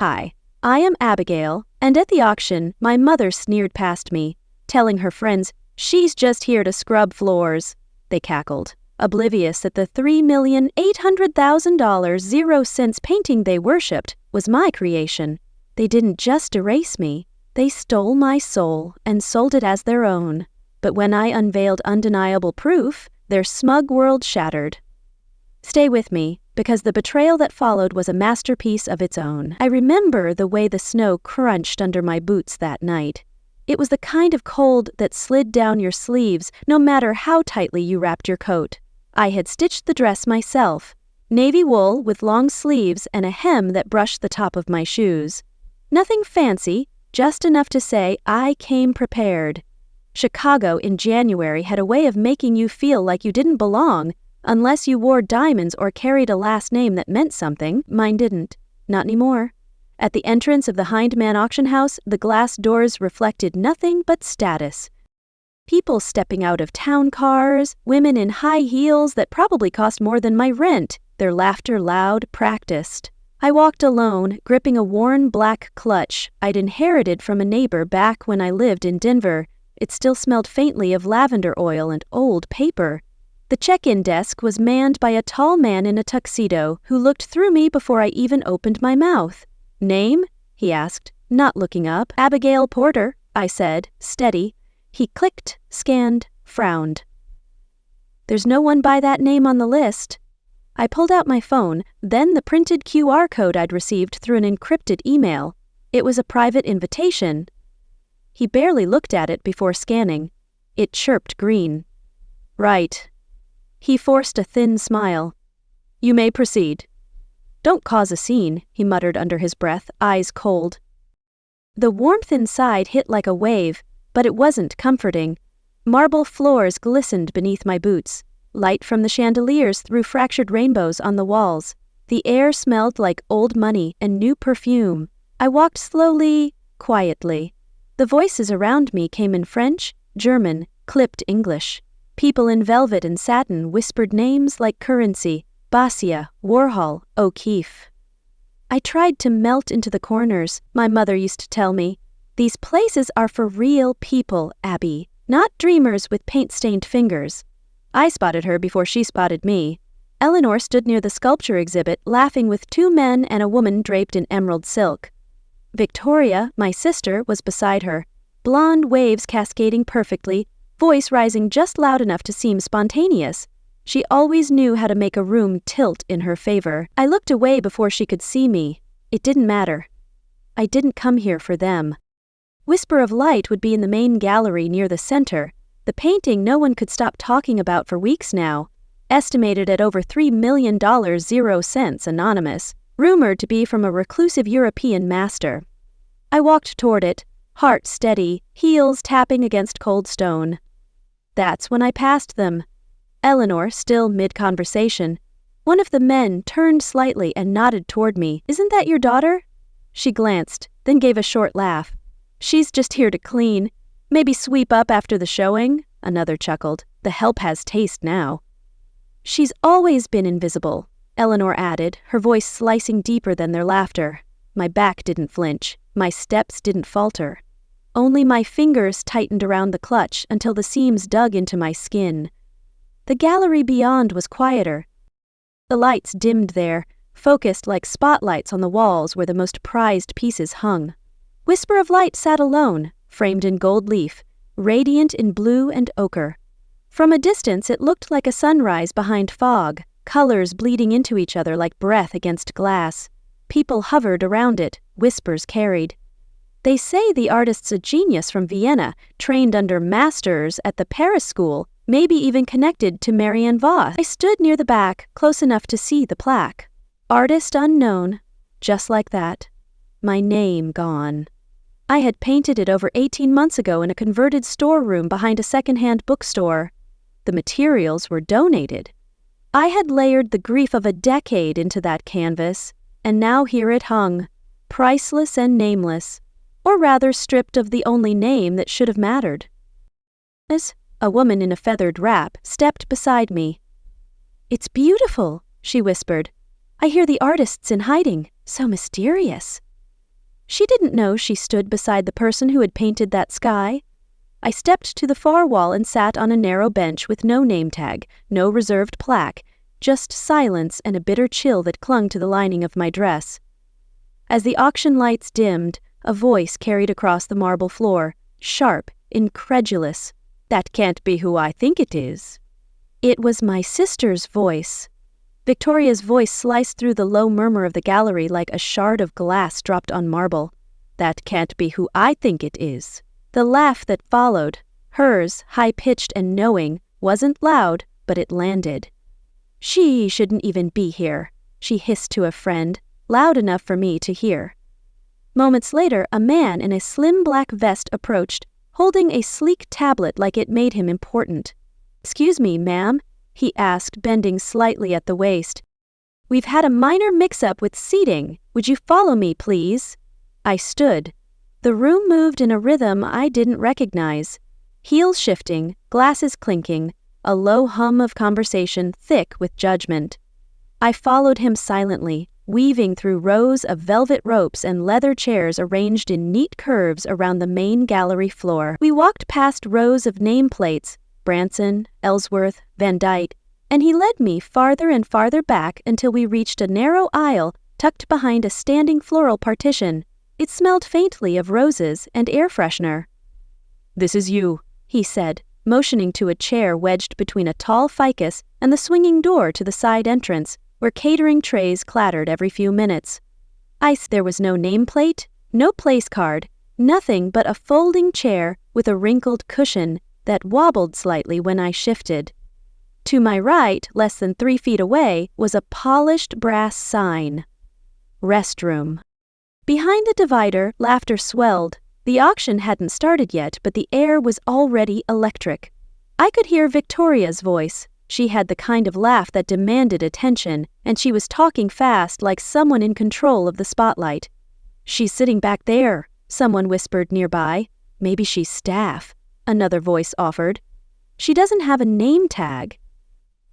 Hi, I am Abigail, and at the auction, my mother sneered past me, telling her friends, "She's just here to scrub floors." They cackled, oblivious that the $3,800,000 0 cents painting they worshipped was my creation. They didn't just erase me, they stole my soul and sold it as their own. But when I unveiled undeniable proof, their smug world shattered. Stay with me, because the betrayal that followed was a masterpiece of its own. I remember the way the snow crunched under my boots that night. It was the kind of cold that slid down your sleeves no matter how tightly you wrapped your coat. I had stitched the dress myself, navy wool with long sleeves and a hem that brushed the top of my shoes. Nothing fancy, just enough to say I came prepared. Chicago in January had a way of making you feel like you didn't belong unless you wore diamonds or carried a last name that meant something. Mine didn't. Not anymore. At the entrance of the Hindman auction house, the glass doors reflected nothing but status. People stepping out of town cars, women in high heels that probably cost more than my rent, their laughter loud, practiced. I walked alone, gripping a worn black clutch I'd inherited from a neighbor back when I lived in Denver. It still smelled faintly of lavender oil and old paper. The check-in desk was manned by a tall man in a tuxedo who looked through me before I even opened my mouth. "Name?" he asked, not looking up. "Abigail Porter," I said, steady. He clicked, scanned, frowned. "There's no one by that name on the list." I pulled out my phone, then the printed QR code I'd received through an encrypted email. It was a private invitation. He barely looked at it before scanning. It chirped green. "Right." He forced a thin smile. "You may proceed." "Don't cause a scene," he muttered under his breath, eyes cold. The warmth inside hit like a wave, but it wasn't comforting. Marble floors glistened beneath my boots. Light from the chandeliers threw fractured rainbows on the walls. The air smelled like old money and new perfume. I walked slowly, quietly. The voices around me came in French, German, clipped English. People in velvet and satin whispered names like currency: Basquiat, Warhol, O'Keeffe. I tried to melt into the corners. My mother used to tell me, "These places are for real people, Abby, not dreamers with paint-stained fingers." I spotted her before she spotted me. Eleanor stood near the sculpture exhibit, laughing with two men and a woman draped in emerald silk. Victoria, my sister, was beside her, blonde waves cascading perfectly, voice rising just loud enough to seem spontaneous. She always knew how to make a room tilt in her favor. I looked away before she could see me. It didn't matter. I didn't come here for them. Whisper of Light would be in the main gallery near the center, the painting no one could stop talking about for weeks now, estimated at over $3 million 0 cents anonymous, rumored to be from a reclusive European master. I walked toward it, heart steady, heels tapping against cold stone. That's when I passed them. Eleanor, still mid-conversation. One of the men turned slightly and nodded toward me. "Isn't that your daughter?" She glanced, then gave a short laugh. "She's just here to clean. Maybe sweep up after the showing?" Another chuckled. "The help has taste now." "She's always been invisible," Eleanor added, her voice slicing deeper than their laughter. My back didn't flinch. My steps didn't falter. Only my fingers tightened around the clutch until the seams dug into my skin. The gallery beyond was quieter. The lights dimmed there, focused like spotlights on the walls where the most prized pieces hung. Whisper of Light sat alone, framed in gold leaf, radiant in blue and ochre. From a distance it looked like a sunrise behind fog, colors bleeding into each other like breath against glass. People hovered around it, whispers carried. They say the artist's a genius from Vienna, trained under masters at the Paris school, maybe even connected to Marianne Vos. I stood near the back, close enough to see the plaque. Artist unknown, just like that. My name gone. I had painted it over 18 months ago in a converted storeroom behind a second-hand bookstore. The materials were donated. I had layered the grief of a decade into that canvas, and now here it hung, priceless and nameless, or rather stripped of the only name that should have mattered. As a woman in a feathered wrap stepped beside me. "It's beautiful," she whispered. "I hear the artist's in hiding. So mysterious." She didn't know she stood beside the person who had painted that sky. I stepped to the far wall and sat on a narrow bench with no name tag, no reserved plaque, just silence and a bitter chill that clung to the lining of my dress. As the auction lights dimmed, a voice carried across the marble floor, sharp, incredulous. "That can't be who I think it is." It was my sister's voice. Victoria's voice sliced through the low murmur of the gallery like a shard of glass dropped on marble. "That can't be who I think it is." The laugh that followed, hers, high-pitched and knowing, wasn't loud, but it landed. "She shouldn't even be here," she hissed to a friend, loud enough for me to hear. Moments later, a man in a slim black vest approached, holding a sleek tablet like it made him important. "Excuse me, ma'am," he asked, bending slightly at the waist. "We've had a minor mix-up with seating. Would you follow me, please?" I stood. The room moved in a rhythm I didn't recognize. Heels shifting, glasses clinking, a low hum of conversation thick with judgment. I followed him silently, weaving through rows of velvet ropes and leather chairs arranged in neat curves around the main gallery floor. We walked past rows of nameplates, Branson, Ellsworth, Van Dyke, and he led me farther and farther back until we reached a narrow aisle tucked behind a standing floral partition. It smelled faintly of roses and air freshener. "This is you," he said, motioning to a chair wedged between a tall ficus and the swinging door to the side entrance, where catering trays clattered every few minutes. There was no nameplate, no place card, nothing but a folding chair with a wrinkled cushion that wobbled slightly when I shifted. To my right, less than 3 feet away, was a polished brass sign. Restroom. Behind the divider, laughter swelled. The auction hadn't started yet, but the air was already electric. I could hear Victoria's voice. She had the kind of laugh that demanded attention, and she was talking fast like someone in control of the spotlight. "She's sitting back there," someone whispered nearby. "Maybe she's staff," another voice offered. "She doesn't have a name tag."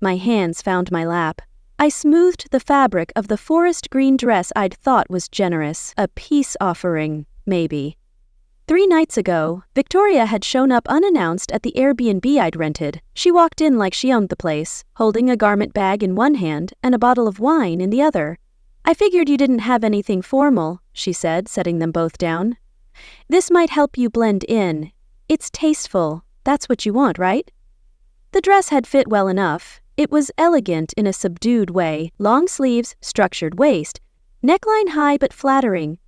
My hands found my lap. I smoothed the fabric of the forest green dress I'd thought was generous, a peace offering, maybe. 3 nights ago, Victoria had shown up unannounced at the Airbnb I'd rented. She walked in like she owned the place, holding a garment bag in one hand and a bottle of wine in the other. "I figured you didn't have anything formal," she said, setting them both down. "This might help you blend in. It's tasteful. That's what you want, right?" The dress had fit well enough. It was elegant in a subdued way, long sleeves, structured waist, neckline high but flattering.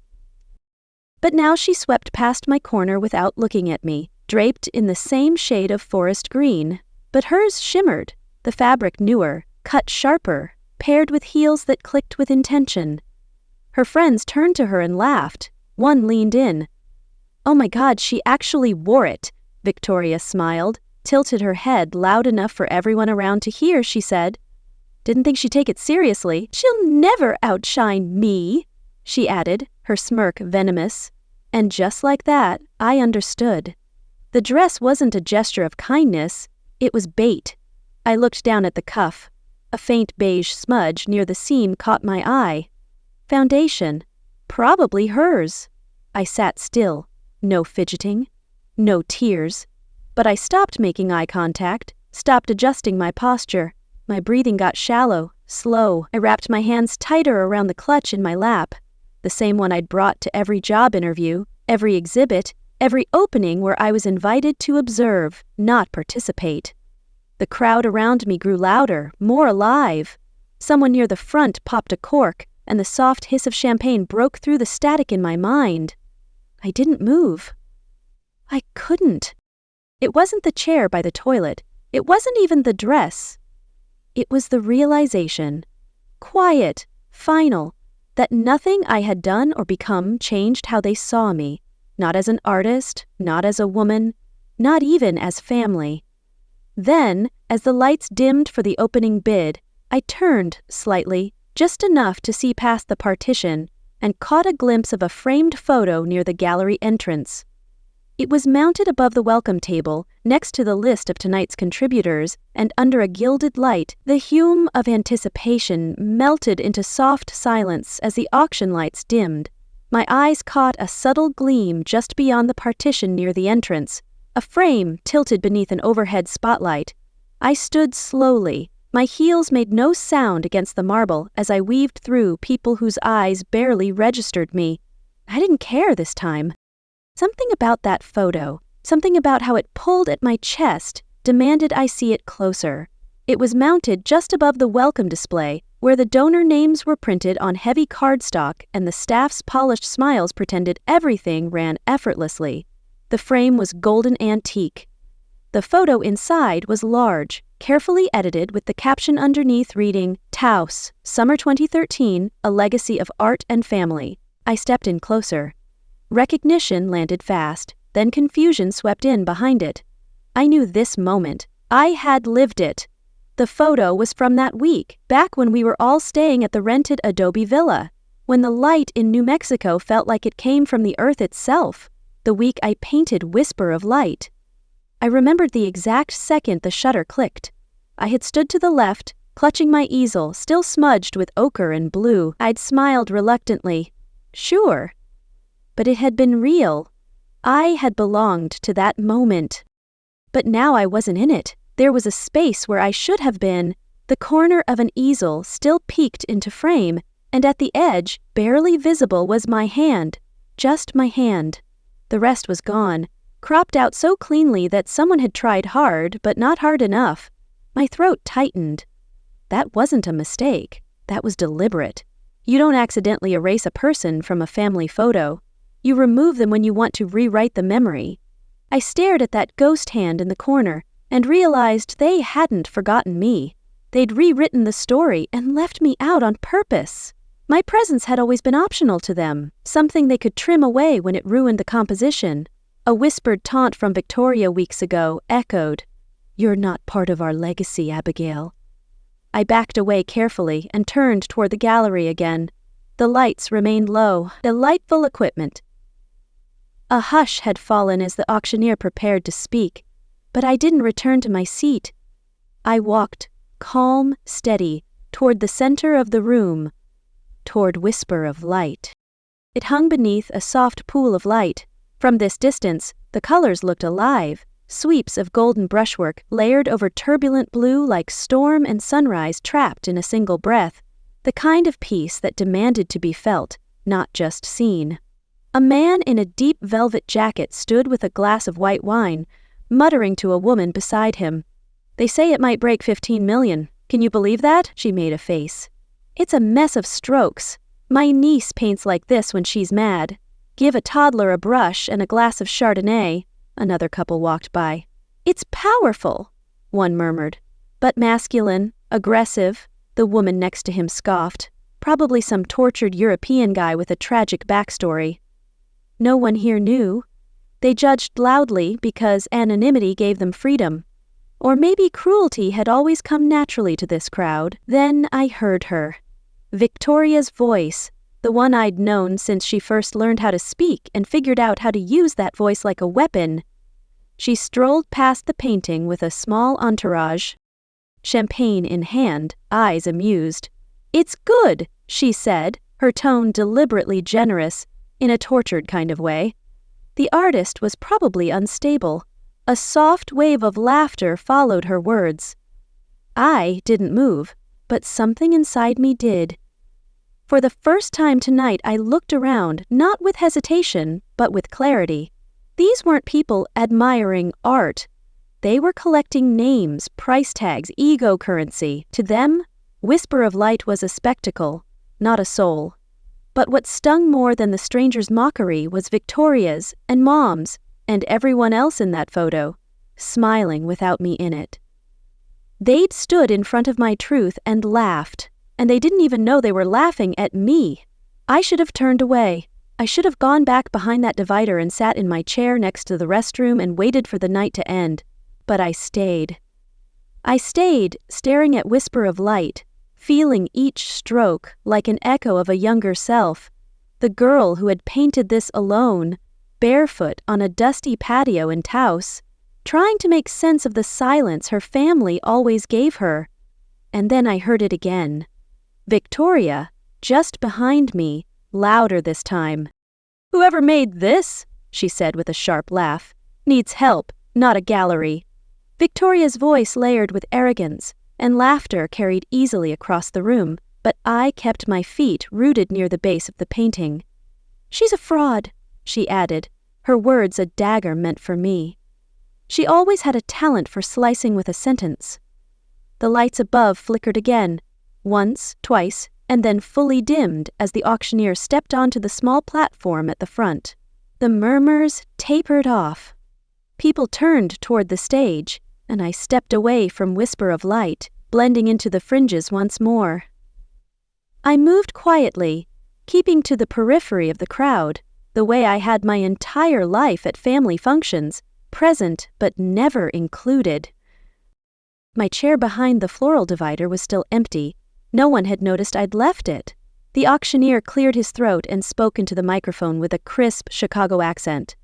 But now she swept past my corner without looking at me, draped in the same shade of forest green. But hers shimmered, the fabric newer, cut sharper, paired with heels that clicked with intention. Her friends turned to her and laughed. One leaned in. "Oh my God, she actually wore it," Victoria smiled, tilted her head loud enough for everyone around to hear. She said, "Didn't think she'd take it seriously. She'll never outshine me," she added, her smirk venomous. And just like that, I understood. The dress wasn't a gesture of kindness, it was bait. I looked down at the cuff. A faint beige smudge near the seam caught my eye. Foundation. Probably hers. I sat still. No fidgeting. No tears. But I stopped making eye contact, stopped adjusting my posture. My breathing got shallow, slow. I wrapped my hands tighter around the clutch in my lap, the same one I'd brought to every job interview, every exhibit, every opening where I was invited to observe, not participate. The crowd around me grew louder, more alive. Someone near the front popped a cork, and the soft hiss of champagne broke through the static in my mind. I didn't move. I couldn't. It wasn't the chair by the toilet. It wasn't even the dress. It was the realization, quiet, final, that nothing I had done or become changed how they saw me, not as an artist, not as a woman, not even as family. Then, as the lights dimmed for the opening bid, I turned slightly, just enough to see past the partition, and caught a glimpse of a framed photo near the gallery entrance. It was mounted above the welcome table, next to the list of tonight's contributors, and under a gilded light, the hue of anticipation melted into soft silence as the auction lights dimmed. My eyes caught a subtle gleam just beyond the partition near the entrance, a frame tilted beneath an overhead spotlight. I stood slowly. My heels made no sound against the marble as I weaved through people whose eyes barely registered me. I didn't care this time. Something about that photo, something about how it pulled at my chest, demanded I see it closer. It was mounted just above the welcome display, where the donor names were printed on heavy cardstock and the staff's polished smiles pretended everything ran effortlessly. The frame was golden antique. The photo inside was large, carefully edited with the caption underneath reading, "Taos, Summer 2013, a legacy of art and family." I stepped in closer. Recognition landed fast, then confusion swept in behind it. I knew this moment. I had lived it. The photo was from that week, back when we were all staying at the rented adobe villa, when the light in New Mexico felt like it came from the earth itself, the week I painted Whisper of Light. I remembered the exact second the shutter clicked. I had stood to the left, clutching my easel, still smudged with ochre and blue. I'd smiled reluctantly. Sure. But it had been real. I had belonged to that moment. But now I wasn't in it. There was a space where I should have been. The corner of an easel still peeked into frame, and at the edge, barely visible, was my hand. Just my hand. The rest was gone, cropped out so cleanly that someone had tried hard, but not hard enough. My throat tightened. That wasn't a mistake. That was deliberate. You don't accidentally erase a person from a family photo. You remove them when you want to rewrite the memory. I stared at that ghost hand in the corner and realized they hadn't forgotten me. They'd rewritten the story and left me out on purpose. My presence had always been optional to them, something they could trim away when it ruined the composition. A whispered taunt from Victoria weeks ago echoed, "You're not part of our legacy, Abigail." I backed away carefully and turned toward the gallery again. The lights remained low, delightful equipment. A hush had fallen as the auctioneer prepared to speak, but I didn't return to my seat. I walked, calm, steady, toward the center of the room, toward Whisper of Light. It hung beneath a soft pool of light. From this distance, the colors looked alive, sweeps of golden brushwork layered over turbulent blue like storm and sunrise trapped in a single breath, the kind of peace that demanded to be felt, not just seen. A man in a deep velvet jacket stood with a glass of white wine, muttering to a woman beside him. "They say it might break 15 million. Can you believe that?" She made a face. "It's a mess of strokes. My niece paints like this when she's mad. Give a toddler a brush and a glass of Chardonnay." Another couple walked by. "It's powerful," one murmured. "But masculine, aggressive," the woman next to him scoffed. Probably some tortured European guy with a tragic backstory. No one here knew. They judged loudly because anonymity gave them freedom. Or maybe cruelty had always come naturally to this crowd. Then I heard her. Victoria's voice, the one I'd known since she first learned how to speak and figured out how to use that voice like a weapon. She strolled past the painting with a small entourage, champagne in hand, eyes amused. "It's good," she said, her tone deliberately generous, in a tortured kind of way. The artist was probably unstable. A soft wave of laughter followed her words. I didn't move, but something inside me did. For the first time tonight, I looked around, not with hesitation, but with clarity. These weren't people admiring art. They were collecting names, price tags, ego currency. To them, Whisper of Light was a spectacle, not a soul. But what stung more than the stranger's mockery was Victoria's and Mom's and everyone else in that photo, smiling without me in it. They'd stood in front of my truth and laughed, and they didn't even know they were laughing at me. I should have turned away. I should have gone back behind that divider and sat in my chair next to the restroom and waited for the night to end. But I stayed. I stayed, staring at Whisper of Light, feeling each stroke like an echo of a younger self, the girl who had painted this alone, barefoot on a dusty patio in Taos, trying to make sense of the silence her family always gave her. And then I heard it again. Victoria, just behind me, louder this time. "Whoever made this," she said with a sharp laugh, "needs help, not a gallery." Victoria's voice layered with arrogance, and laughter carried easily across the room, but I kept my feet rooted near the base of the painting. "She's a fraud," she added, her words a dagger meant for me. She always had a talent for slicing with a sentence. The lights above flickered again, once, twice, and then fully dimmed as the auctioneer stepped onto the small platform at the front. The murmurs tapered off. People turned toward the stage, and I stepped away from Whisper of Light, blending into the fringes once more. I moved quietly, keeping to the periphery of the crowd, the way I had my entire life at family functions, present but never included. My chair behind the floral divider was still empty. No one had noticed I'd left it. The auctioneer cleared his throat and spoke into the microphone with a crisp Chicago accent.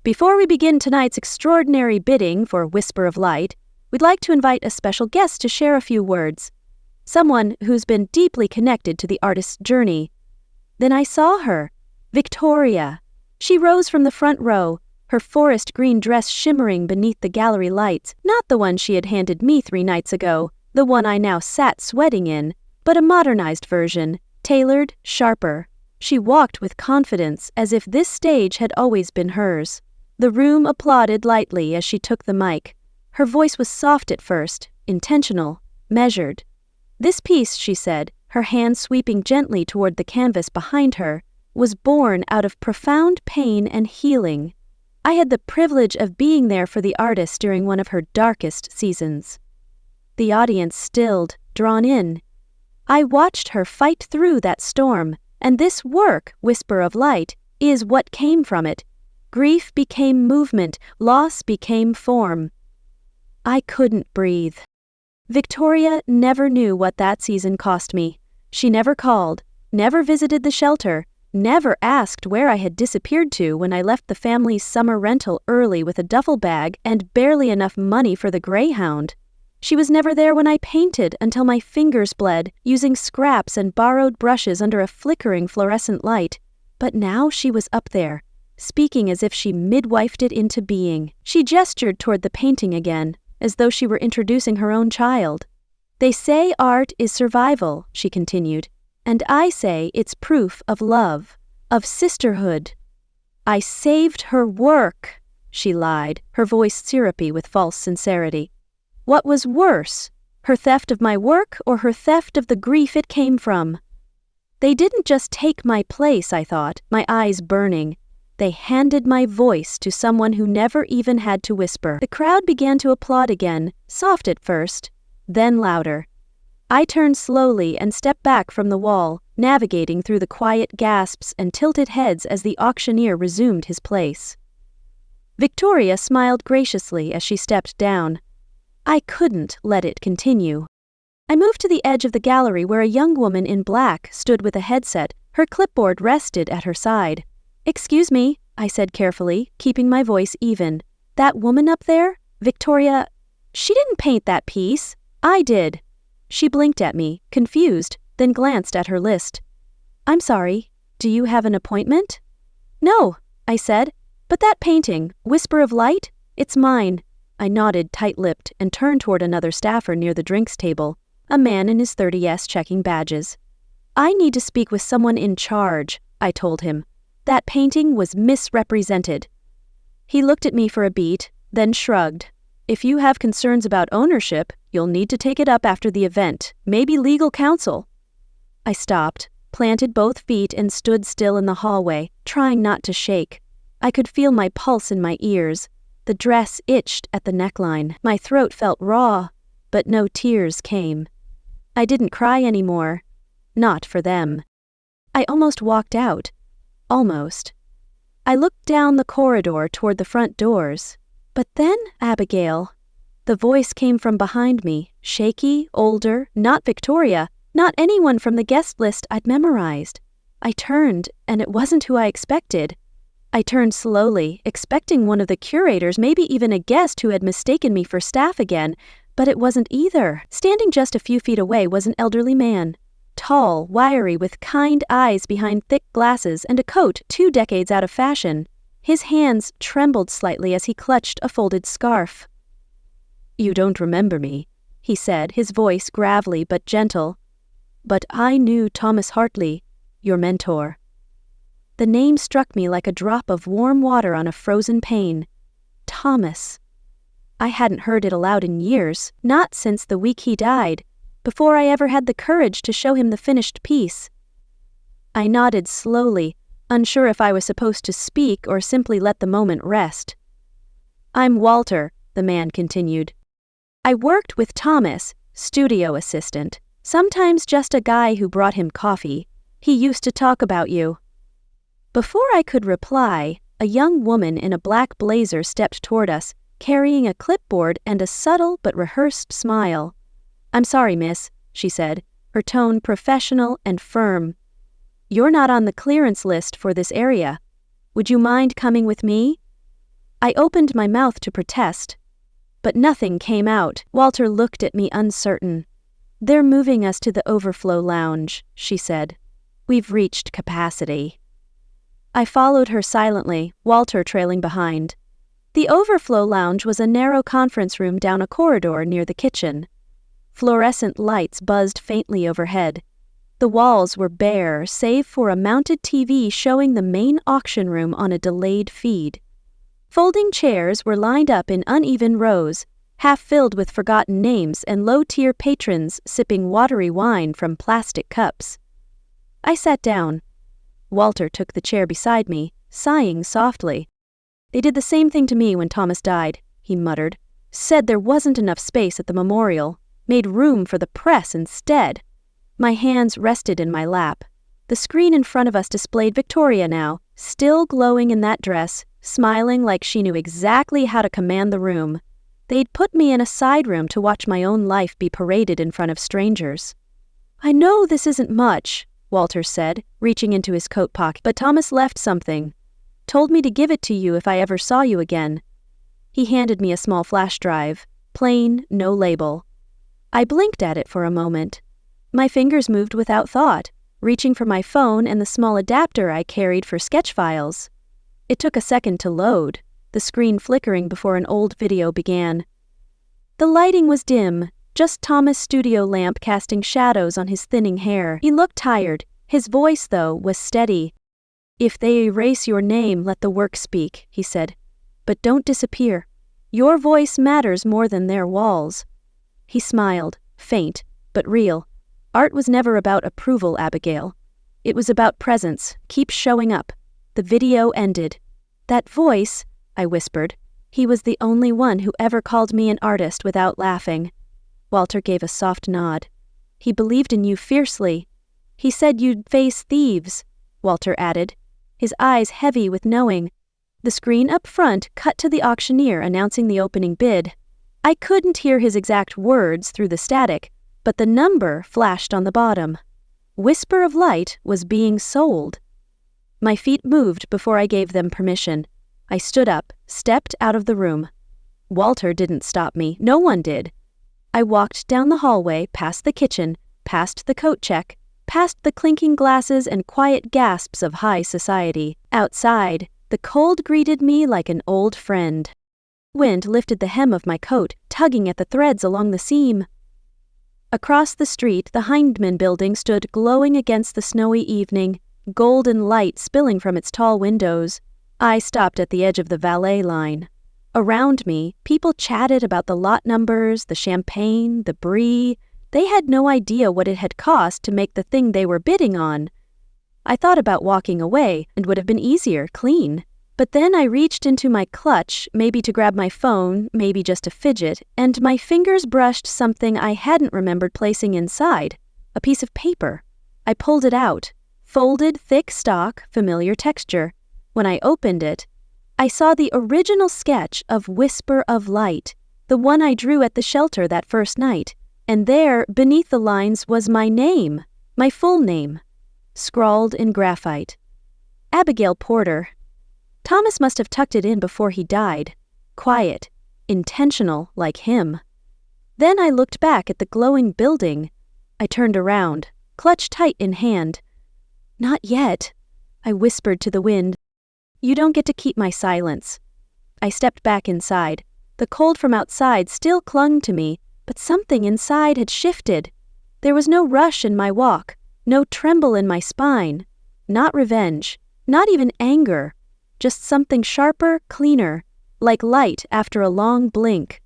"Before we begin tonight's extraordinary bidding for Whisper of Light, we'd like to invite a special guest to share a few words. Someone who's been deeply connected to the artist's journey." Then I saw her, Victoria. She rose from the front row, her forest green dress shimmering beneath the gallery lights, not the one she had handed me 3 nights ago, the one I now sat sweating in, but a modernized version, tailored, sharper. She walked with confidence, as if this stage had always been hers. The room applauded lightly as she took the mic. Her voice was soft at first, intentional, measured. "This piece," she said, her hand sweeping gently toward the canvas behind her, "was born out of profound pain and healing. I had the privilege of being there for the artist during one of her darkest seasons." The audience stilled, drawn in. I watched her fight through that storm, and this work, Whisper of Light, is what came from it. Grief became movement, loss became form. I couldn't breathe. Victoria never knew what that season cost me. She never called, never visited the shelter, never asked where I had disappeared to when I left the family's summer rental early with a duffel bag and barely enough money for the Greyhound. She was never there when I painted until my fingers bled, using scraps and borrowed brushes under a flickering fluorescent light. But now she was up there, speaking as if she midwifed it into being. She gestured toward the painting again, as though she were introducing her own child. "They say art is survival," she continued, "and I say it's proof of love, of sisterhood." "I saved her work," she lied, her voice syrupy with false sincerity. What was worse, her theft of my work or her theft of the grief it came from? They didn't just take my place, I thought, my eyes burning. They handed my voice to someone who never even had to whisper. The crowd began to applaud again, soft at first, then louder. I turned slowly and stepped back from the wall, navigating through the quiet gasps and tilted heads as the auctioneer resumed his place. Victoria smiled graciously as she stepped down. I couldn't let it continue. I moved to the edge of the gallery where a young woman in black stood with a headset, her clipboard rested at her side. "Excuse me," I said carefully, keeping my voice even. "That woman up there, Victoria, she didn't paint that piece. I did." She blinked at me, confused, then glanced at her list. "I'm sorry, do you have an appointment?" "No," I said, "but that painting, Whisper of Light, it's mine." I nodded tight-lipped and turned toward another staffer near the drinks table, a man in his 30s checking badges. "I need to speak with someone in charge," I told him. "That painting was misrepresented." He looked at me for a beat, then shrugged. "If you have concerns about ownership, you'll need to take it up after the event, maybe legal counsel." I stopped, planted both feet and stood still in the hallway, trying not to shake. I could feel my pulse in my ears. The dress itched at the neckline. My throat felt raw, but no tears came. I didn't cry anymore. Not for them. I almost walked out. Almost. I looked down the corridor toward the front doors. But then, Abigail. The voice came from behind me, shaky, older, not Victoria, not anyone from the guest list I'd memorized. I turned, and it wasn't who I expected. I turned slowly, expecting one of the curators, maybe even a guest who had mistaken me for staff again, but it wasn't either. Standing just a few feet away was an elderly man. tall, wiry, with kind eyes behind thick glasses and a coat 2 decades out of fashion. His hands trembled slightly as he clutched a folded scarf. "You don't remember me," he said, his voice gravelly but gentle. "But I knew Thomas Hartley, your mentor." The name struck me like a drop of warm water on a frozen pane. Thomas. I hadn't heard it aloud in years, not since the week he died, before I ever had the courage to show him the finished piece. I nodded slowly, unsure if I was supposed to speak or simply let the moment rest. "I'm Walter," the man continued. "I worked with Thomas, studio assistant, sometimes just a guy who brought him coffee. He used to talk about you." Before I could reply, a young woman in a black blazer stepped toward us, carrying a clipboard and a subtle but rehearsed smile. "I'm sorry, miss," she said, her tone professional and firm. "You're not on the clearance list for this area. Would you mind coming with me?" I opened my mouth to protest, but nothing came out. Walter looked at me uncertain. "They're moving us to the overflow lounge," she said. "We've reached capacity." I followed her silently, Walter trailing behind. The overflow lounge was a narrow conference room down a corridor near the kitchen. Fluorescent lights buzzed faintly overhead. The walls were bare, save for a mounted TV showing the main auction room on a delayed feed. Folding chairs were lined up in uneven rows, half filled with forgotten names and low-tier patrons sipping watery wine from plastic cups. I sat down. Walter took the chair beside me, sighing softly. "They did the same thing to me when Thomas died," he muttered. "Said there wasn't enough space at the memorial. Made room for the press instead." My hands rested in my lap. The screen in front of us displayed Victoria now, still glowing in that dress, smiling like she knew exactly how to command the room. They'd put me in a side room to watch my own life be paraded in front of strangers. "I know this isn't much," Walter said, reaching into his coat pocket, "but Thomas left something. Told me to give it to you if I ever saw you again." He handed me a small flash drive, plain, no label. I blinked at it for a moment. My fingers moved without thought, reaching for my phone and the small adapter I carried for sketch files. It took a second to load, the screen flickering before an old video began. The lighting was dim, just Thomas' studio lamp casting shadows on his thinning hair. He looked tired. His voice, though, was steady. "If they erase your name, let the work speak," he said. "But don't disappear. Your voice matters more than their walls." He smiled, faint, but real. Art was never about approval, Abigail. It was about presence. Keep showing up. The video ended. "That voice," I whispered. He was the only one who ever called me an artist without laughing. Walter gave a soft nod. "He believed in you fiercely. He said you'd face thieves," Walter added, his eyes heavy with knowing. The screen up front cut to the auctioneer announcing the opening bid. I couldn't hear his exact words through the static, but the number flashed on the bottom. Whisper of Light was being sold. My feet moved before I gave them permission. I stood up, stepped out of the room. Walter didn't stop me. No one did. I walked down the hallway, past the kitchen, past the coat check, past the clinking glasses and quiet gasps of high society. Outside, the cold greeted me like an old friend. Wind lifted the hem of my coat, tugging at the threads along the seam. Across the street, the Hindman building stood glowing against the snowy evening, golden light spilling from its tall windows. I stopped at the edge of the valet line. Around me, people chatted about the lot numbers, the champagne, the brie. They had no idea what it had cost to make the thing they were bidding on. I thought about walking away, and would have been easier, clean. But then I reached into my clutch, maybe to grab my phone, maybe just to fidget, and my fingers brushed something I hadn't remembered placing inside, a piece of paper. I pulled it out. Folded, thick stock, familiar texture. When I opened it, I saw the original sketch of Whisper of Light, the one I drew at the shelter that first night, and there, beneath the lines, was my name, my full name, scrawled in graphite. Abigail Porter. Thomas must have tucked it in before he died. Quiet, intentional, like him. Then I looked back at the glowing building. I turned around. clutch tight in hand. "Not yet," I whispered to the wind. "You don't get to keep my silence." I stepped back inside. The cold from outside still clung to me, but something inside had shifted. There was no rush in my walk, no tremble in my spine. Not revenge, not even anger, just something sharper, cleaner, like light after a long blink.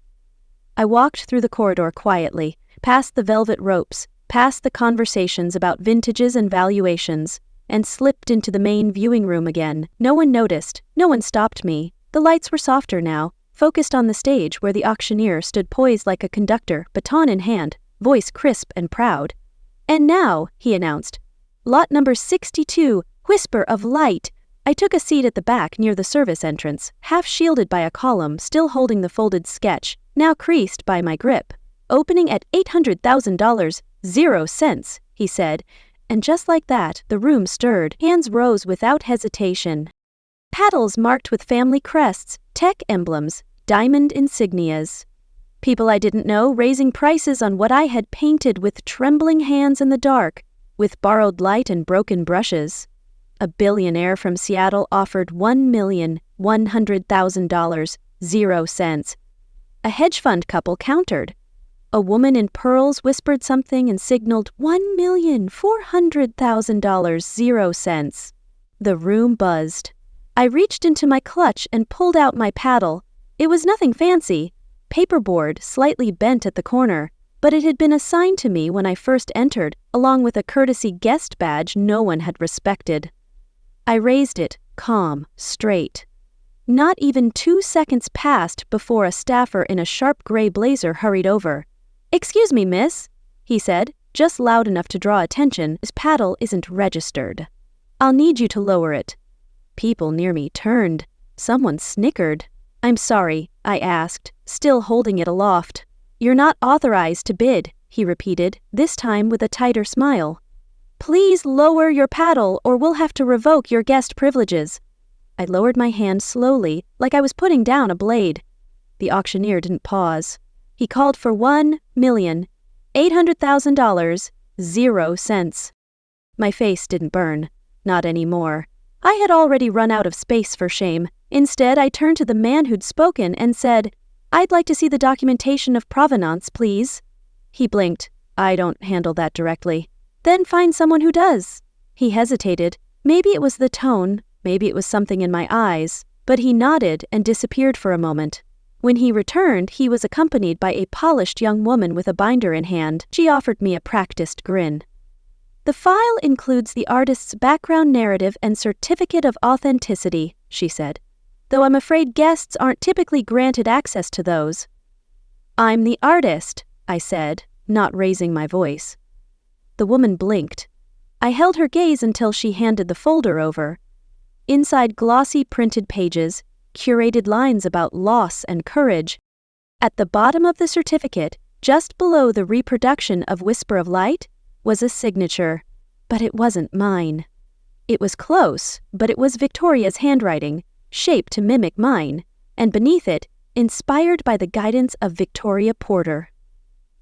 I walked through the corridor quietly, past the velvet ropes, past the conversations about vintages and valuations, and slipped into the main viewing room again. No one noticed, no one stopped me. The lights were softer now, focused on the stage where the auctioneer stood poised like a conductor, baton in hand, voice crisp and proud. "And now," he announced, "lot number 62, Whisper of Light." I took a seat at the back near the service entrance, half shielded by a column, still holding the folded sketch, now creased by my grip. "Opening at $800,000, 0 cents, he said, and just like that, the room stirred. Hands rose without hesitation. Paddles marked with family crests, tech emblems, diamond insignias. People I didn't know raising prices on what I had painted with trembling hands in the dark, with borrowed light and broken brushes. A billionaire from Seattle offered $1,100,000, 0 cents. A hedge fund couple countered. A woman in pearls whispered something and signaled $1,400,000, 0 cents. The room buzzed. I reached into my clutch and pulled out my paddle. It was nothing fancy, paperboard slightly bent at the corner, but it had been assigned to me when I first entered, along with a courtesy guest badge no one had respected. I raised it, calm, straight. Not even 2 seconds passed before a staffer in a sharp gray blazer hurried over. "Excuse me, miss," he said, just loud enough to draw attention. "This paddle isn't registered. I'll need you to lower it." People near me turned. Someone snickered. "I'm sorry," I asked, still holding it aloft. "You're not authorized to bid," he repeated, this time with a tighter smile. "Please lower your paddle or we'll have to revoke your guest privileges." I lowered my hand slowly, like I was putting down a blade. The auctioneer didn't pause. He called for $1,800,000, 0 cents. My face didn't burn. Not anymore. I had already run out of space for shame. Instead, I turned to the man who'd spoken and said, "I'd like to see the documentation of provenance, please." He blinked. "I don't handle that directly." "Then find someone who does." He hesitated. Maybe it was the tone, maybe it was something in my eyes, but he nodded and disappeared for a moment. When he returned, he was accompanied by a polished young woman with a binder in hand. She offered me a practiced grin. "The file includes the artist's background narrative and certificate of authenticity," she said, "though I'm afraid guests aren't typically granted access to those." "I'm the artist," I said, not raising my voice. The woman blinked. I held her gaze until she handed the folder over. Inside glossy printed pages, curated lines about loss and courage. At the bottom of the certificate, just below the reproduction of Whisper of Light, was a signature, but it wasn't mine. It was close, but it was Victoria's handwriting, shaped to mimic mine, and beneath it, inspired by the guidance of Victoria Porter.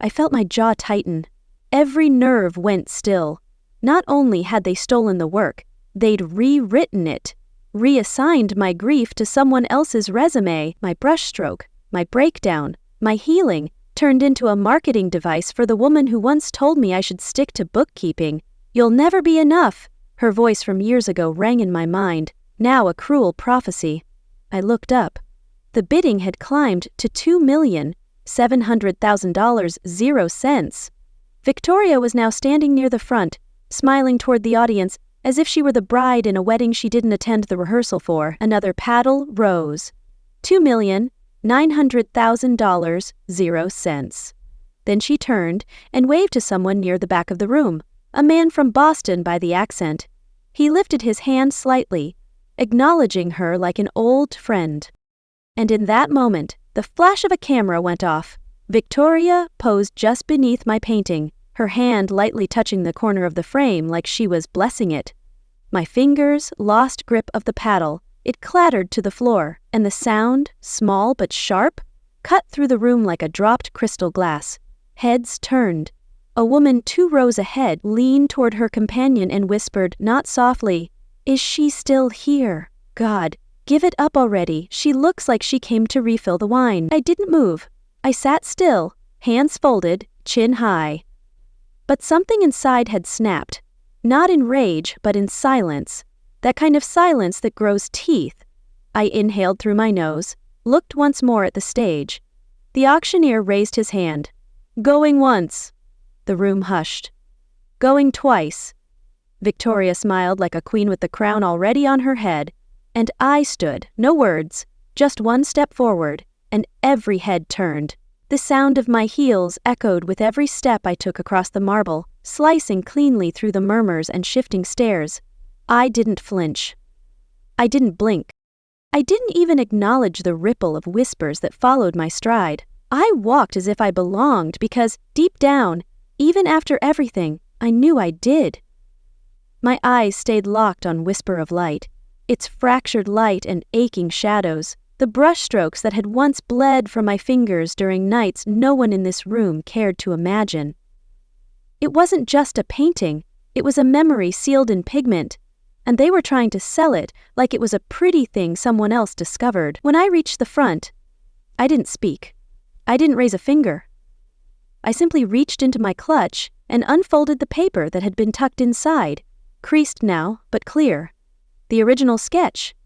I felt my jaw tighten. Every nerve went still. Not only had they stolen the work, they'd rewritten it, reassigned my grief to someone else's resume. My brushstroke, my breakdown, my healing turned into a marketing device for the woman who once told me I should stick to bookkeeping. "You'll never be enough," her voice from years ago rang in my mind, now a cruel prophecy. I looked up. The bidding had climbed to $2,700,000, 0 cents. Victoria was now standing near the front, smiling toward the audience as if she were the bride in a wedding she didn't attend the rehearsal for. Another paddle rose. $2,900,000, 0 cents. Then she turned and waved to someone near the back of the room, a man from Boston by the accent. He lifted his hand slightly, acknowledging her like an old friend. And in that moment, the flash of a camera went off. Victoria posed just beneath my painting, her hand lightly touching the corner of the frame like she was blessing it. My fingers lost grip of the paddle. It clattered to the floor, and the sound, small but sharp, cut through the room like a dropped crystal glass. Heads turned. A woman 2 rows ahead leaned toward her companion and whispered, not softly, "Is she still here? God, give it up already. She looks like she came to refill the wine." I didn't move. I sat still, hands folded, chin high. But something inside had snapped. Not in rage, but in silence. That kind of silence that grows teeth. I inhaled through my nose, looked once more at the stage. The auctioneer raised his hand. "Going once." The room hushed. "Going twice." Victoria smiled like a queen with the crown already on her head, and I stood, no words, just 1 step forward, and every head turned. The sound of my heels echoed with every step I took across the marble, slicing cleanly through the murmurs and shifting stares. I didn't flinch. I didn't blink. I didn't even acknowledge the ripple of whispers that followed my stride. I walked as if I belonged because, deep down, even after everything, I knew I did. My eyes stayed locked on Whisper of Light, its fractured light and aching shadows, the brushstrokes that had once bled from my fingers during nights no one in this room cared to imagine. It wasn't just a painting, it was a memory sealed in pigment, and they were trying to sell it like it was a pretty thing someone else discovered. When I reached the front, I didn't speak. I didn't raise a finger. I simply reached into my clutch and unfolded the paper that had been tucked inside, creased now, but clear. The original sketch,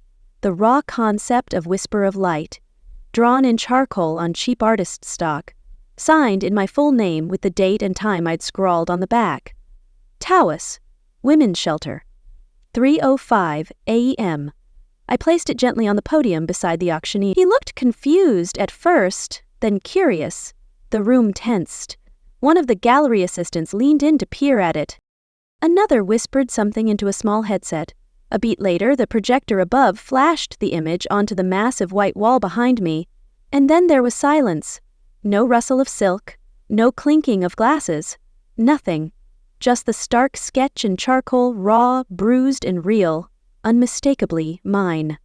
the raw concept of Whisper of Light, drawn in charcoal on cheap artist stock, signed in my full name with the date and time I'd scrawled on the back. Taos, Women's Shelter, 3:05 a.m. I placed it gently on the podium beside the auctioneer. He looked confused at first, then curious. The room tensed. One of the gallery assistants leaned in to peer at it. Another whispered something into a small headset. A beat later, the projector above flashed the image onto the massive white wall behind me, and then there was silence. No rustle of silk, no clinking of glasses, nothing. Just the stark sketch in charcoal, raw, bruised, and real, unmistakably mine.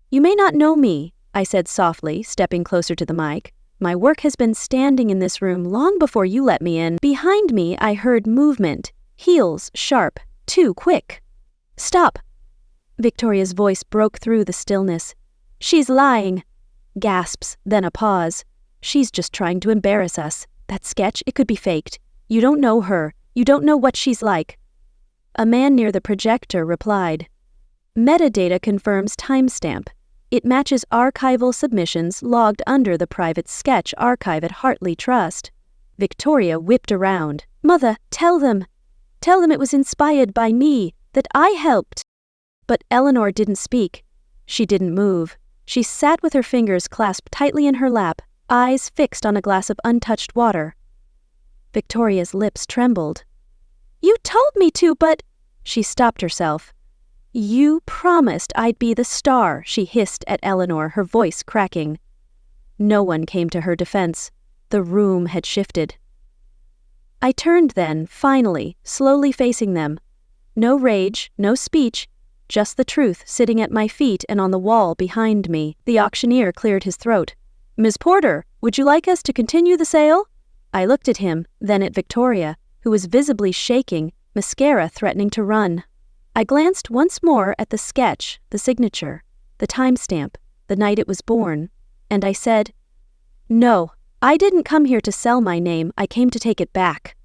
"You may not know me," I said softly, stepping closer to the mic. "My work has been standing in this room long before you let me in." Behind me, I heard movement, heels sharp, too quick. "Stop!" Victoria's voice broke through the stillness. "She's lying." Gasps, then a pause. "She's just trying to embarrass us. That sketch, it could be faked. You don't know her. You don't know what she's like." A man near the projector replied. "Metadata confirms timestamp. It matches archival submissions logged under the private sketch archive at Hartley Trust." Victoria whipped around. "Mother, tell them it was inspired by me, that I helped." But Eleanor didn't speak. She didn't move. She sat with her fingers clasped tightly in her lap, eyes fixed on a glass of untouched water. Victoria's lips trembled. "You told me to, but—" She stopped herself. "You promised I'd be the star," she hissed at Eleanor, her voice cracking. No one came to her defense. The room had shifted. I turned then, finally, slowly facing them. No rage, no speech, just the truth sitting at my feet and on the wall behind me. The auctioneer cleared his throat. "Ms. Porter, would you like us to continue the sale?" I looked at him, then at Victoria, who was visibly shaking, mascara threatening to run. I glanced once more at the sketch, the signature, the timestamp, the night it was born, and I said, "No, I didn't come here to sell my name, I came to take it back."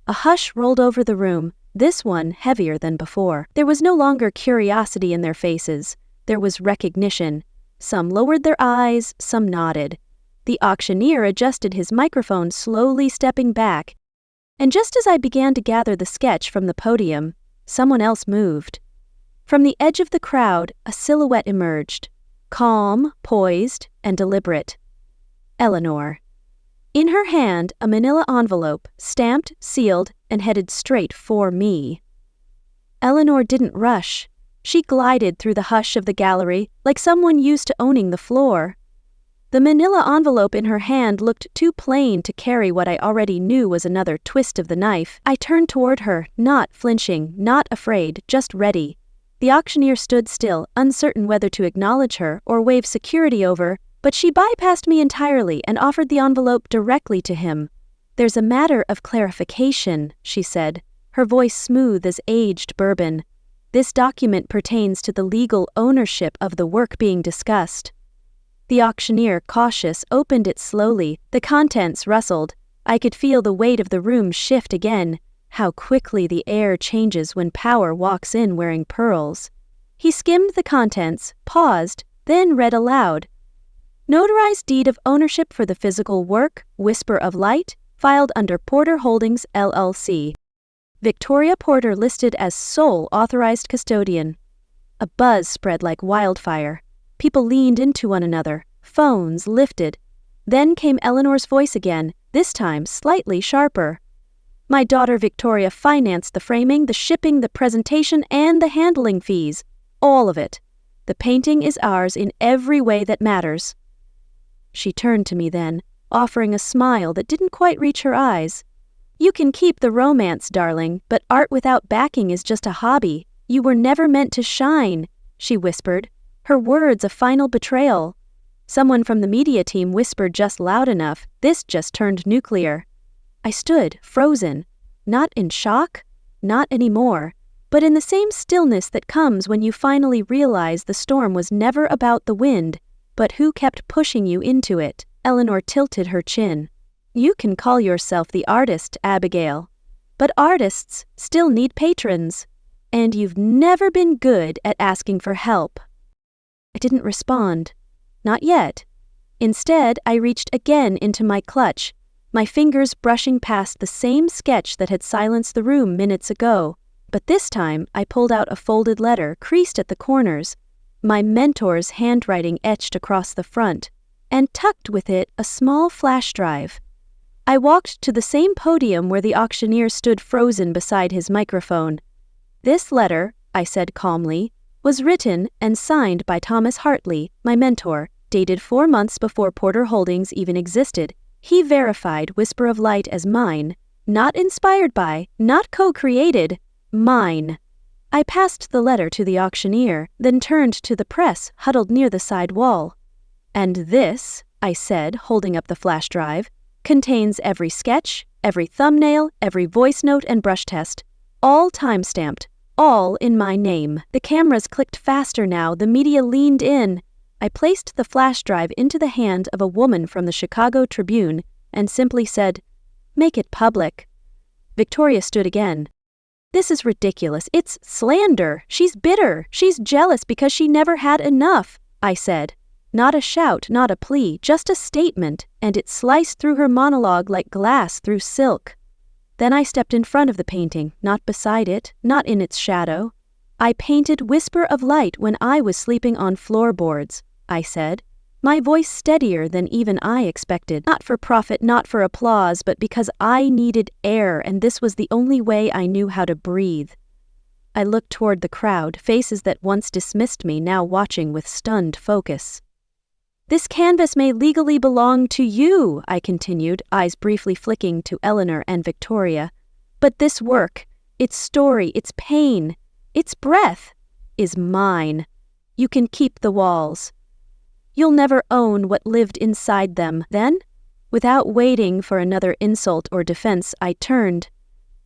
A hush rolled over the room, this one heavier than before. There was no longer curiosity in their faces, there was recognition. Some lowered their eyes, some nodded. The auctioneer adjusted his microphone, slowly stepping back, and just as I began to gather the sketch from the podium, someone else moved. From the edge of the crowd, a silhouette emerged, calm, poised, and deliberate. Eleanor. In her hand, a manila envelope, stamped, sealed, and headed straight for me. Eleanor didn't rush. She glided through the hush of the gallery like someone used to owning the floor. The manila envelope in her hand looked too plain to carry what I already knew was another twist of the knife. I turned toward her, not flinching, not afraid, just ready. The auctioneer stood still, uncertain whether to acknowledge her or wave security over, but she bypassed me entirely and offered the envelope directly to him. "There's a matter of clarification," she said, her voice smooth as aged bourbon. "This document pertains to the legal ownership of the work being discussed." The auctioneer, cautious, opened it slowly. The contents rustled. I could feel the weight of the room shift again. How quickly the air changes when power walks in wearing pearls. He skimmed the contents, paused, then read aloud. "Notarized deed of ownership for the physical work, Whisper of Light, filed under Porter Holdings, LLC. Victoria Porter listed as sole authorized custodian." A buzz spread like wildfire. People leaned into one another, phones lifted. Then came Eleanor's voice again, this time slightly sharper. "My daughter Victoria financed the framing, the shipping, the presentation, and the handling fees. All of it. The painting is ours in every way that matters." She turned to me then, offering a smile that didn't quite reach her eyes. "You can keep the romance, darling, but art without backing is just a hobby. You were never meant to shine," she whispered, her words a final betrayal. Someone from the media team whispered just loud enough, "This just turned nuclear." I stood, frozen, not in shock, not anymore, but in the same stillness that comes when you finally realize the storm was never about the wind, but who kept pushing you into it. Eleanor tilted her chin. "You can call yourself the artist, Abigail, but artists still need patrons, and you've never been good at asking for help." I didn't respond. Not yet. Instead, I reached again into my clutch, my fingers brushing past the same sketch that had silenced the room minutes ago. But this time, I pulled out a folded letter, creased at the corners, my mentor's handwriting etched across the front, and tucked with it a small flash drive. I walked to the same podium where the auctioneer stood frozen beside his microphone. "This letter," I said calmly, "was written and signed by Thomas Hartley, my mentor, dated 4 months before Porter Holdings even existed. He verified Whisper of Light as mine, not inspired by, not co-created, mine." I passed the letter to the auctioneer, then turned to the press huddled near the side wall. "And this," I said, holding up the flash drive, "contains every sketch, every thumbnail, every voice note and brush test, all time-stamped, all in my name." The cameras clicked faster now, the media leaned in. I placed the flash drive into the hand of a woman from the Chicago Tribune and simply said, "Make it public." Victoria stood again. "This is ridiculous. It's slander. She's bitter. She's jealous because she never had enough," I said. Not a shout, not a plea, just a statement, and it sliced through her monologue like glass through silk. Then I stepped in front of the painting, not beside it, not in its shadow. "I painted Whisper of Light when I was sleeping on floorboards," I said, my voice steadier than even I expected. "Not for profit, not for applause, but because I needed air, and this was the only way I knew how to breathe." I looked toward the crowd, faces that once dismissed me now watching with stunned focus. "This canvas may legally belong to you," I continued, eyes briefly flicking to Eleanor and Victoria. "But this work, its story, its pain, its breath, is mine. You can keep the walls. You'll never own what lived inside them." Then, without waiting for another insult or defense, I turned,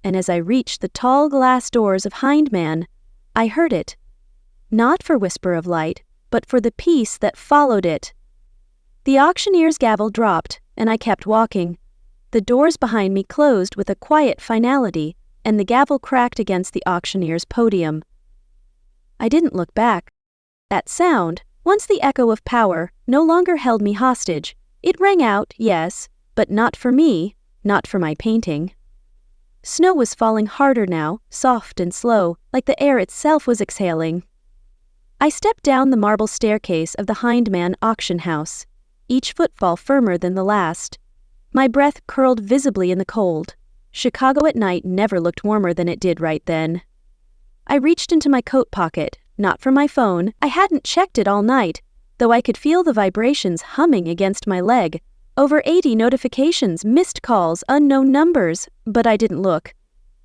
and as I reached the tall glass doors of Hindman, I heard it. Not for Whisper of Light, but for the piece that followed it. The auctioneer's gavel dropped, and I kept walking. The doors behind me closed with a quiet finality, and the gavel cracked against the auctioneer's podium. I didn't look back. That sound, once the echo of power, no longer held me hostage. It rang out, yes, but not for me, not for my painting. Snow was falling harder now, soft and slow, like the air itself was exhaling. I stepped down the marble staircase of the Hindman auction house, each footfall firmer than the last. My breath curled visibly in the cold. Chicago at night never looked warmer than it did right then. I reached into my coat pocket, not for my phone. I hadn't checked it all night, though I could feel the vibrations humming against my leg. Over 80 notifications, missed calls, unknown numbers, but I didn't look.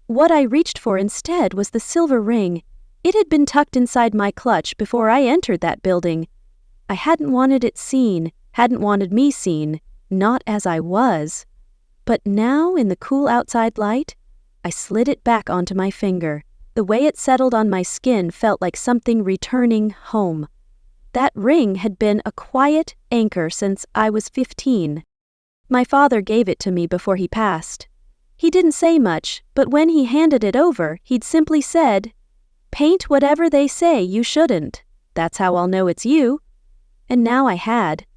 What I reached for instead was the silver ring. It had been tucked inside my clutch before I entered that building. I hadn't wanted it seen, hadn't wanted me seen, not as I was. But now, in the cool outside light, I slid it back onto my finger. The way it settled on my skin felt like something returning home. That ring had been a quiet anchor since I was 15. My father gave it to me before he passed. He didn't say much, but when he handed it over, he'd simply said, "Paint whatever they say you shouldn't. That's how I'll know it's you." And now I had.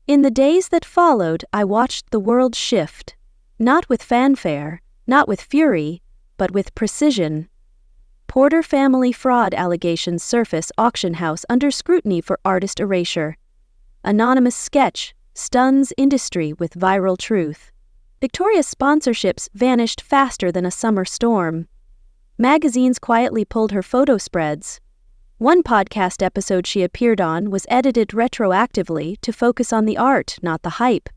In the days that followed, I watched the world shift. Not with fanfare, not with fury, but with precision. Porter family fraud allegations surface auction house under scrutiny for artist erasure. Anonymous sketch stuns industry with viral truth. Victoria's sponsorships vanished faster than a summer storm. Magazines quietly pulled her photo spreads. One podcast episode she appeared on was edited retroactively to focus on the art, not the hype.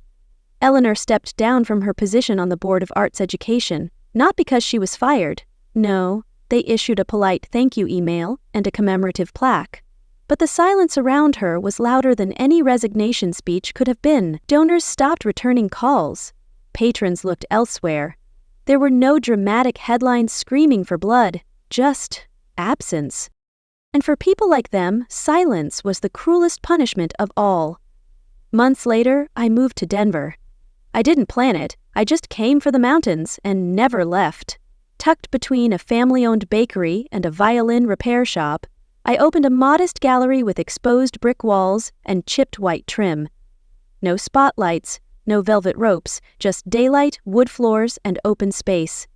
Eleanor stepped down from her position on the Board of Arts Education, not because she was fired. No, they issued a polite thank you email and a commemorative plaque. But the silence around her was louder than any resignation speech could have been. Donors stopped returning calls. Patrons looked elsewhere. There were no dramatic headlines screaming for blood, just absence. And for people like them, silence was the cruelest punishment of all. Months later, I moved to Denver. I didn't plan it, I just came for the mountains and never left. Tucked between a family-owned bakery and a violin repair shop, I opened a modest gallery with exposed brick walls and chipped white trim. No spotlights, no velvet ropes, just daylight, wood floors, and open space.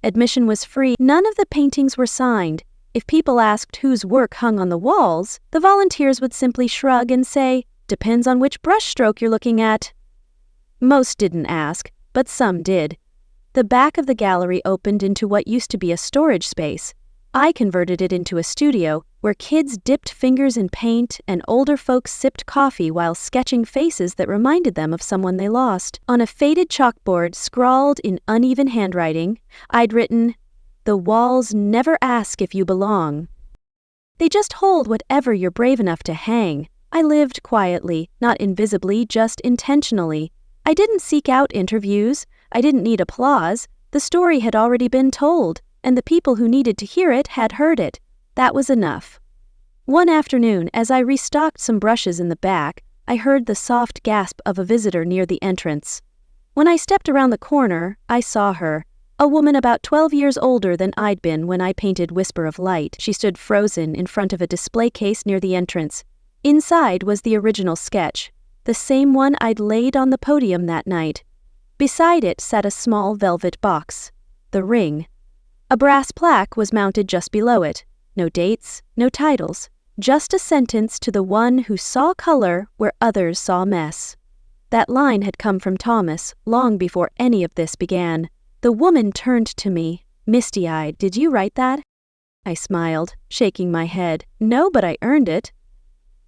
Admission was free. None of the paintings were signed. If people asked whose work hung on the walls, the volunteers would simply shrug and say, "Depends on which brushstroke you're looking at." Most didn't ask, but some did. The back of the gallery opened into what used to be a storage space. I converted it into a studio where kids dipped fingers in paint and older folks sipped coffee while sketching faces that reminded them of someone they lost. On a faded chalkboard scrawled in uneven handwriting, I'd written, "The walls never ask if you belong. They just hold whatever you're brave enough to hang." I lived quietly, not invisibly, just intentionally. I didn't seek out interviews. I didn't need applause. The story had already been told, and the people who needed to hear it had heard it. That was enough. One afternoon, as I restocked some brushes in the back, I heard the soft gasp of a visitor near the entrance. When I stepped around the corner, I saw her, a woman about 12 years older than I'd been when I painted Whisper of Light. She stood frozen in front of a display case near the entrance. Inside was the original sketch, the same one I'd laid on the podium that night. Beside it sat a small velvet box, the ring. A brass plaque was mounted just below it. No dates, no titles, just a sentence to the one who saw color where others saw mess. That line had come from Thomas long before any of this began. The woman turned to me, misty-eyed. "Did you write that?" I smiled, shaking my head. "No, but I earned it."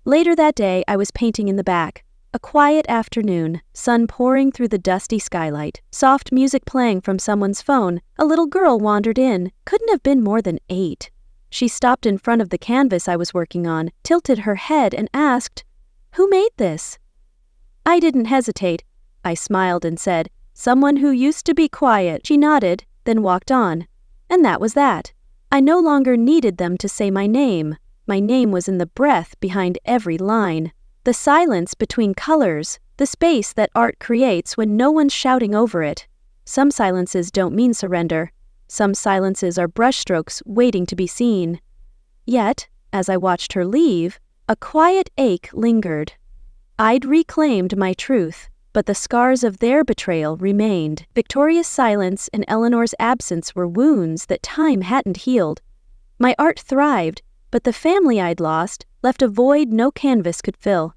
Later that day, I was painting in the back. A quiet afternoon, sun pouring through the dusty skylight, soft music playing from someone's phone. A little girl wandered in, couldn't have been more than 8. She stopped in front of the canvas I was working on, tilted her head and asked, "Who made this?" I didn't hesitate. I smiled and said, "Someone who used to be quiet." She nodded, then walked on. And that was that. I no longer needed them to say my name. My name was in the breath behind every line. The silence between colors, the space that art creates when no one's shouting over it. Some silences don't mean surrender. Some silences are brushstrokes waiting to be seen. Yet, as I watched her leave, a quiet ache lingered. I'd reclaimed my truth, but the scars of their betrayal remained. Victoria's silence and Eleanor's absence were wounds that time hadn't healed. My art thrived, but the family I'd lost left a void no canvas could fill.